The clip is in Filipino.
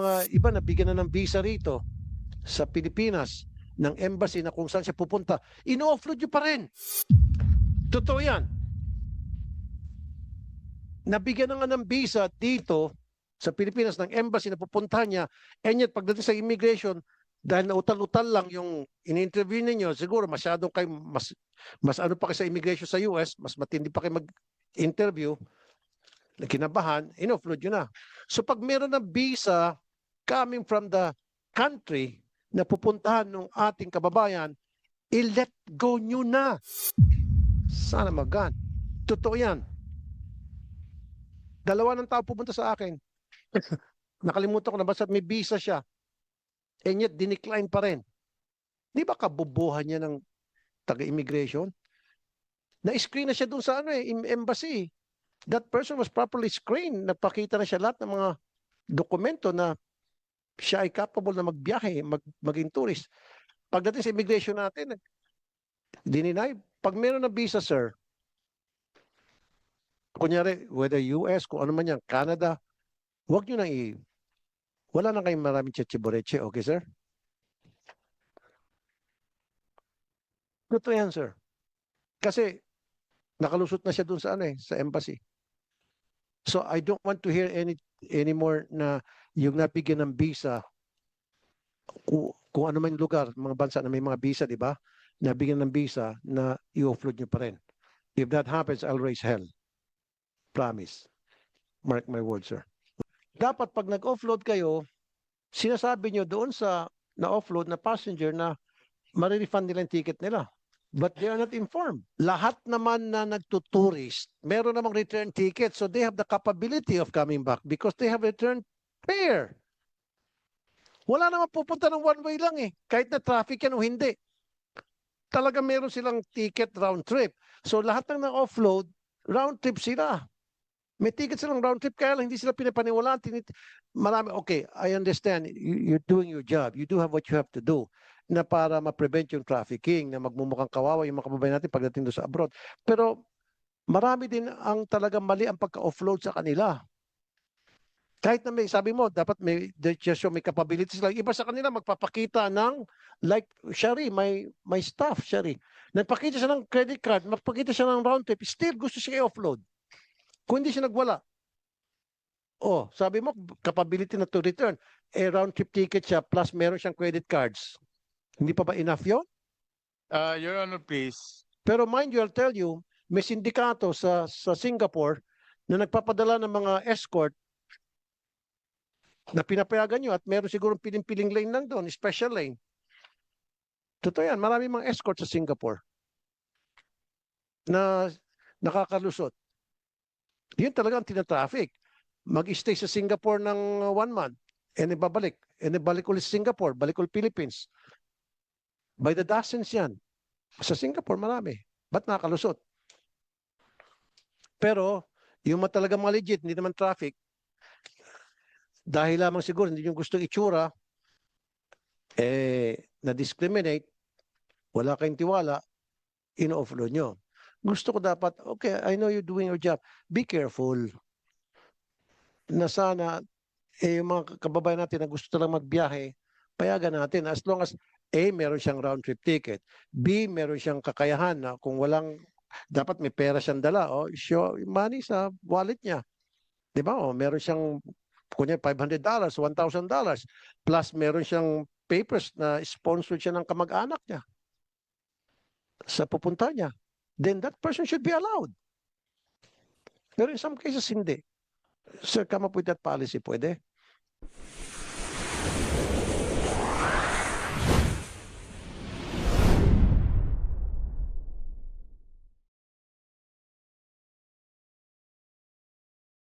mga iba na bigyan na ng visa rito sa Pilipinas ng embassy na kung saan siya pupunta, ino-offload nyo pa rin. Totoo yan. Nabigyan na nga ng visa dito sa Pilipinas ng embassy na pupuntahan niya, and yet pagdating sa immigration, dahil nautal-utal lang yung in-interview ninyo, siguro masyadong kayo, mas ano pa kayo sa immigration sa US, mas matindi pa kayo mag-interview, kinabahan, in-offload nyo na. So pag meron ng visa coming from the country na pupuntahan ng ating kababayan, i-let go nyo na. Sana magan. Totoo yan. Dalawa ng tao pupunta sa akin. Nakalimutan ko na basta may visa siya. And yet, dinecline pa rin. Di ba kabubuhan niya ng taga-immigration? Na-screen na siya dun sa embassy. That person was properly screened. Napakita na siya lahat ng mga dokumento na siya ay capable na magbiyahe, maging tourist. Pagdating sa immigration natin, dininay. Pag meron na visa, sir, kunyari, whether US, kung ano man yan, Canada, huwag nyo na wala na kayong maraming cheche-boreche, okay, sir? Totoo yan, sir. Kasi, nakalusot na siya dun sa sa embassy. So, I don't want to hear anymore na yung nabigyan ng visa, kung ano man yung lugar, mga bansa na may mga visa, di ba? Nabigyan ng visa na i-offload nyo pa rin. If that happens, I'll raise hell. Promise. Mark my words, sir. Dapat pag nag-offload kayo, sinasabi nyo doon sa na-offload na passenger na marirefund nila yung ticket nila. But they are not informed. Lahat naman na nagtuturist, meron namang return ticket, so they have the capability of coming back because they have return fare. Wala naman pupunta ng one way lang kahit na traffic yan o hindi. Talaga meron silang ticket round trip. So lahat ng na-offload, round trip sila. May ticket silang round trip, kaya lang hindi sila pinapaniwalaan. Marami, okay, I understand. You're doing your job. You do have what you have to do na para ma-prevent yung trafficking, na magmumukhang kawawa yung mga kababayan natin pagdating doon sa abroad. Pero marami din ang talagang mali ang pagka-offload sa kanila. Kahit na may, sabi mo, dapat may capabilities lang. Iba sa kanila magpapakita ng, like, Shari, may staff, Shari. Nagpakita siya ng credit card, magpakita siya ng round trip, still gusto siya i-offload. Kung hindi siya nagwala. Oh, sabi mo, capability na to return. Round trip ticket siya, plus meron siyang credit cards. Hindi pa ba enough yun? Your Honor, please. Pero mind you, I'll tell you, may sindikato sa Singapore na nagpapadala ng mga escort na pinapayagan nyo at meron siguro piling-piling lane lang doon, special lane. Totoo yan, marami mga escort sa Singapore na nakakalusot. Yun talaga ang tinatraffic. Mag-stay sa Singapore ng 1 month, and ibabalik. And ibalik ulit sa Singapore, balik ulit Philippines. By the dozens yan. Sa Singapore, marami. Ba't nakalusot? Pero, yung talagang mga legit, hindi naman traffic, dahil lamang siguro hindi nyo gustong itsura, na-discriminate, wala kayong tiwala, ino-offload nyo. Gusto ko dapat, okay, I know you're doing your job. Be careful. Na sana, yung mga kababayan natin na gusto talang magbiyahe, payagan natin. As long as, A, meron siyang round trip ticket. B, meron siyang kakayahan na kung walang, dapat may pera siyang dala. Show money sa wallet niya. Di ba? Meron siyang, kunya $500, $1,000. Plus, meron siyang papers na sponsored siya ng kamag-anak niya sa pupunta niya. Then that person should be allowed. Pero in some cases, hindi. Sir, come up with that policy, pwede?